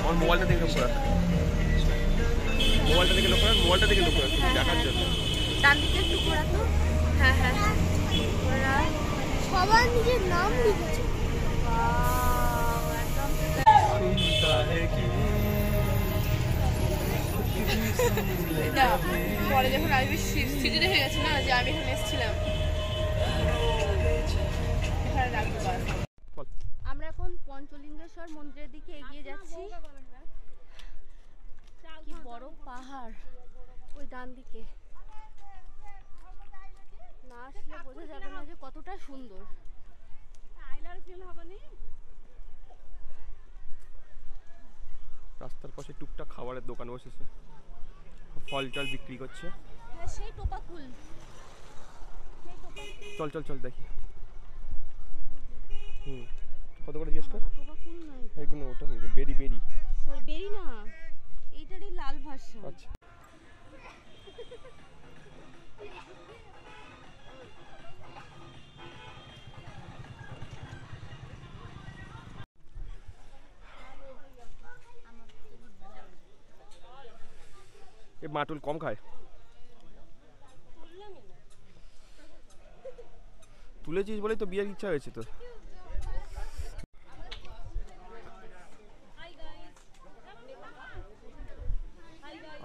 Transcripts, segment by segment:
আমার মোবাইলটা দেখে লোক করা, মোবাইলটা দেখে লোক করা, মোবাইলটা দেখে লোক করা দেখার জন্য। ডান দিকে একটু ঘোরা তো। হ্যাঁ হ্যাঁ ঘোরা। সবার নিজের নাম লিখেছে। পরে যখন আসবি স্মৃতি রেখে গেছে না যে আমি এখানে এসেছিলাম। আমরা এখন পঞ্চলিঙ্গেশ্বর মন্দিরের দিকে এগিয়ে যাচ্ছি। কি বড় পাহাড় ওই ডান দিকে, না আসলে বোঝা যাবে না যে কতটা সুন্দর। রাস্তার পাশে টুকটাক খাবারের দোকান বসেছে, ফল টল বিক্রি করছে। হ্যাঁ সেই টোপা ফুল, চল চল চল দেখি। কত করে জিজ্ঞেস কর। টোপা ফুল নয় এইগুলো, ওটা বেরি বেরি, সরি বেরি না, এইটারই লাল ভার্সন। আচ্ছা এ মাটুল কম খায়, তুলেছিস বলেই তো বিয়ের ইচ্ছা হয়েছে তোর।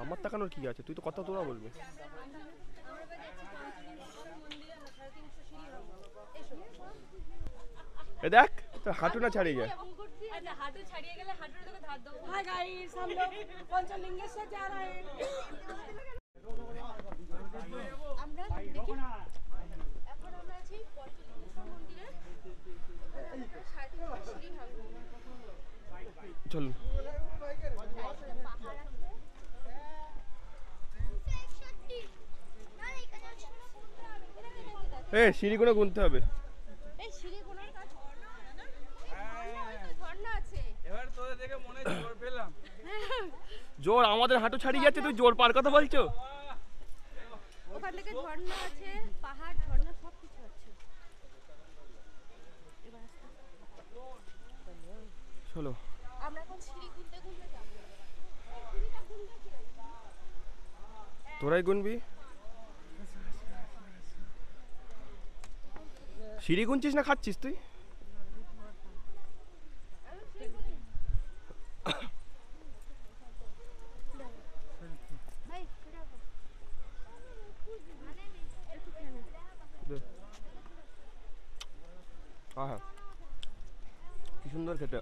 আমার তাকানোর কি আছে, তুই তো কথা তোরা বলবি। এ দেখ তোর হাঁটু না ছাড়িয়ে যায়। हाथू छड़िए गले हाथू तो धार दो। हाय गाइस, हम लोग पंचलिंगेश्वर जा रहे हैं। আমরা দেখি এখন আমরা আছি পঞ্চলিঙ্গেশ্বর মন্দিরে, সিঁড়ি ভাঙবো। চল পাহাড় আছে। এ সিঁড়িগুলো গুনতে হবে। এই সিঁড়ি কোনার কাছে ঝর্ণা আছে। এবার তোদের দেখে মনে জোর পেলাম। জোর আমাদের হাঁটু ছাড়িয়ে যাচ্ছে, তুই জোর পার কথা বলছো। ওখান থেকে ঝর্ণা আছে, পাহাড় ঝর্ণা সব কিছু আছে। চলো আমরা এখন সিঁড়ি গুনতে গুনতে যাব। তোরাই গুনবি। সিঁড়ি গুনছিস না খাচ্ছিস তুই? আহা কি সুন্দর খেতে।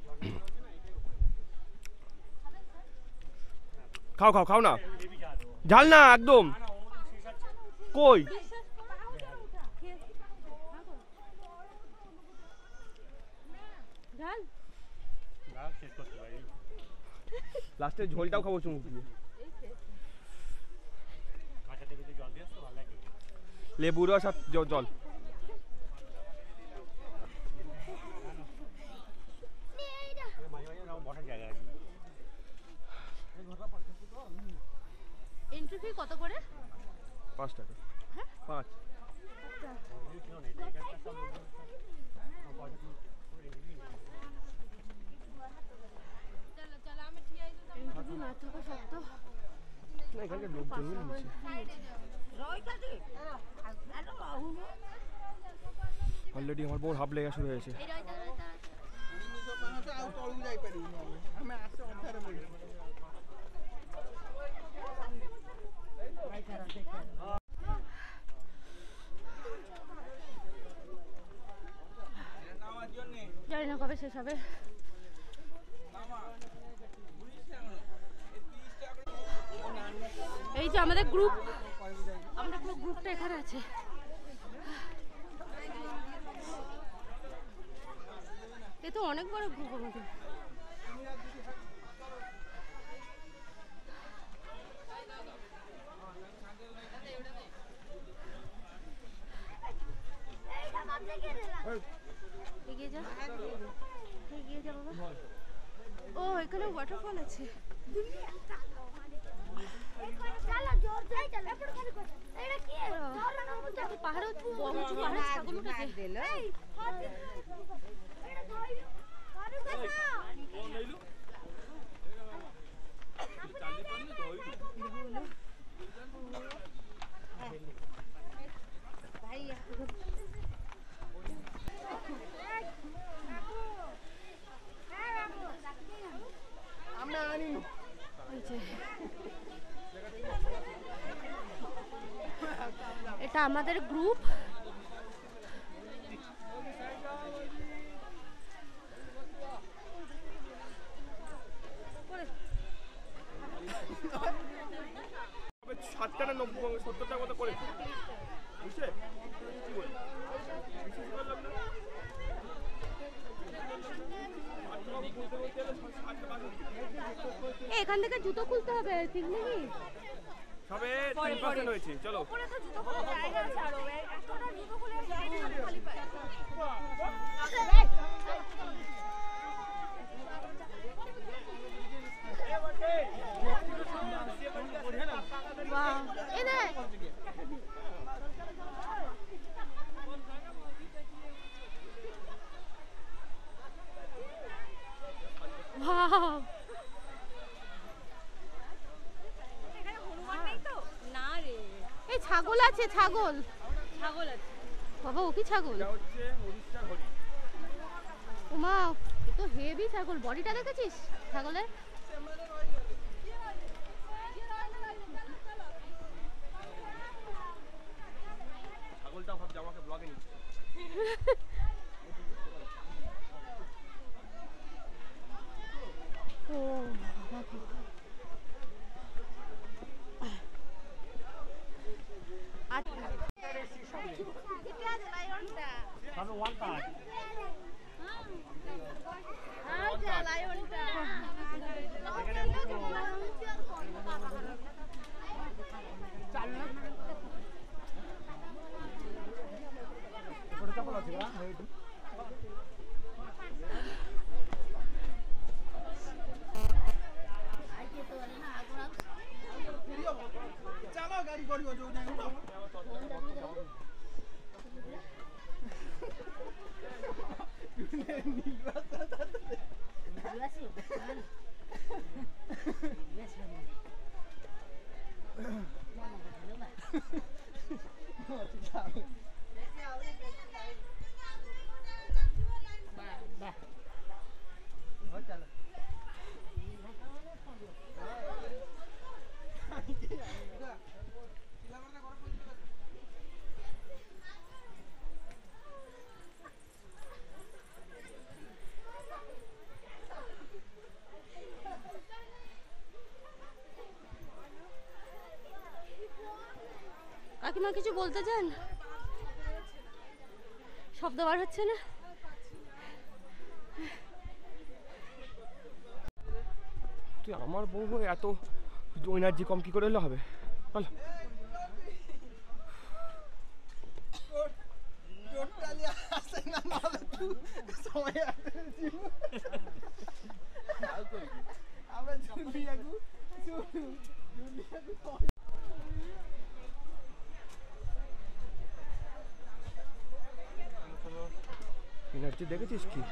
খাও খাও খাও না, ঝাল না একদম। কই লাস্টে ঝোলটাও খাবো চুমুক দিয়ে। লেবু রস আর জল। এন্ট্রি ফি কত করে? 5 টাকা। হ্যাঁ 5। এন্ট্রি না থাকা সত্ত্বেও না এখানকার লোকজন নিচ্ছে। অলরেডি আমার বউর হাফ লেগা শুরু হয়েছে। জানি না কবে শেষ হবে। এই যে আমাদের গ্রুপ, আমাদের পুরো গ্রুপটা এখানে আছে। এ তো অনেক বড় গ্রুপ আমাদের। এগিয়ে যা, এগিয়ে যা বাবা। ও এখানে ওয়াটারফল আছে। পাহাড়ে ছাগল উঠেছে। আমাদের গ্রুপ। তবে 60টা না 70টার মতো করেছে বুঝছে কি বলি বিশেষ করলাম না এখান থেকে জুতো খুলতে হবে ঠিক নাকি? সবে 3% হয়েছে চলো ওপরে তো জুতো খোলার জায়গা আছে আরো এতটা জুতো খুলে খালি পায় বাহ এই দেখ ওয়াও এখানে হনুমান নেই তো না রে এই ছাগল আছে ছাগল ছাগল আছে বাবা ও কি ছাগল? এটা হচ্ছে উড়িষ্যার হরিণ ওমা এ তো হেভি ছাগল বডিটা দেখেছিস ছাগলের? ছাগলটা ভাবছে আমাকে ব্লগে নিচ্ছে ও বাবা কি আচ্ছা তবে ওয়ান পার্ট ଚାଲ ଗାଡି ପଡିବ ଯୋଉ ଯାଇ কাকিমা কিছু বলতে চান? শব্দ বার হচ্ছে না? তুই আমার বউ হয়ে এত এনার্জি কম কি করে হলে হবে বল টোটালি আসে না নালে তুই সময় আমরা জুলিয়াকু এনার্জি দেখেছিস কি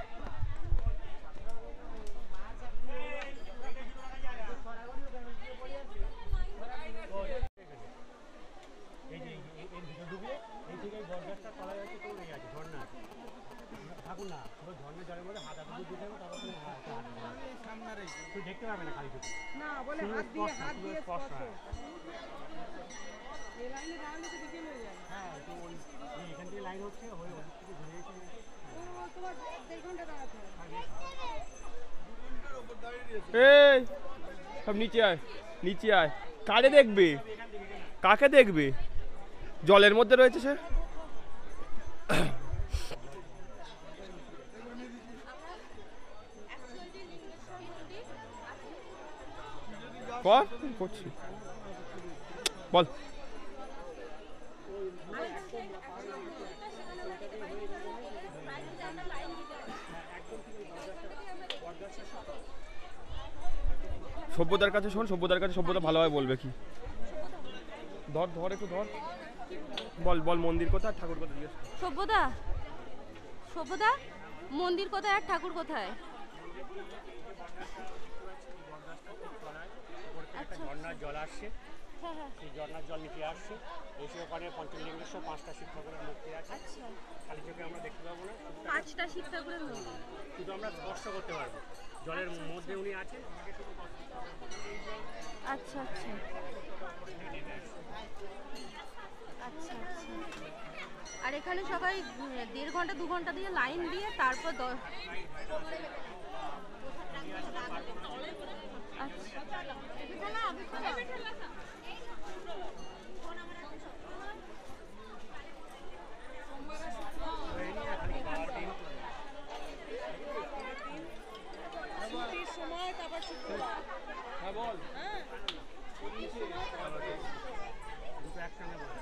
দেখতে পাবে না খালি না বলে হাত দিয়ে স্পর্শ এই লাইনে দাঁড়ালে তো দিকে হয়ে যাবে হ্যাঁ তো ওই এখান থেকে লাইন হচ্ছে হয়ে ওদিক থেকে ঘুরে এসে ও তোমার 1.5 ঘন্টা দাঁড়াতে হবে এই সব নিচে আয় নিচে আয় কারে দেখবে কাকে দেখবে জলের মধ্যে রয়েছে সে কর করছি বল সভ্যতার কাছে শোন সভ্যতার কাছে সভ্যতা ভালোভাবে বলবে কি ধর ধর একটু ধর বল বল মন্দির কোথায় ঠাকুর কোথায় জিজ্ঞেস সভ্যতা সভ্যতা মন্দির কোথায় আর ঠাকুর কোথায়? ঝর্ণার জল আসছে সেই ঝর্ণার জল নিচে আসছে এসে ওখানে পঞ্চলিঙ্গেশ্বর 5টা শিব ঠাকুরের মূর্তি আছে খালি চোখে আমরা দেখতে পাবো না 5টা শিব ঠাকুরের মন্দির শুধু আমরা স্পর্শ করতে পারবো জলের মধ্যে উনি আছেন আচ্ছা আচ্ছা আচ্ছা আচ্ছা আর এখানে সবাই 1.5 ঘন্টা 2 ঘন্টা দিয়ে লাইন দিয়ে তারপর হ্যাঁ বল দুটো একসঙ্গে বলে।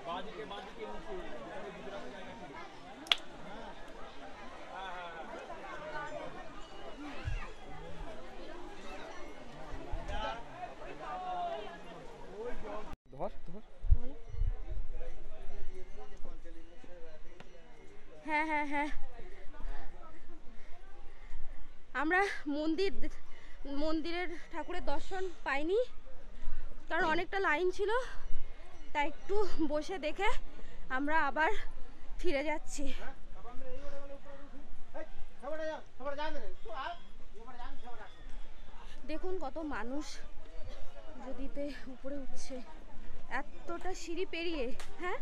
বাদিকে নিচে ভিতরে রাখার জায়গা ছিল। ধর ধর হ্যাঁ হ্যাঁ হ্যাঁ আমরা মন্দিরের ঠাকুরের দর্শন পাইনি, কারণ অনেকটা লাইন ছিল, তাই একটু বসে দেখে আমরা আবার ফিরে যাচ্ছি। দেখুন কত মানুষ নদীতে উপরে উঠছে, এতটা সিঁড়ি পেরিয়ে। হ্যাঁ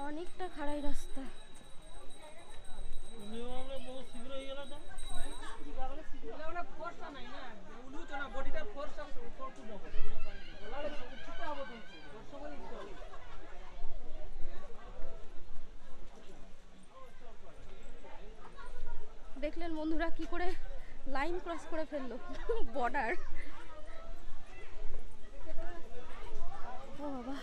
অনেকটা খাড়াই রাস্তা। দেখলেন বন্ধুরা কি করে লাইন ক্রস করে ফেললো, বর্ডার। ও বাবা।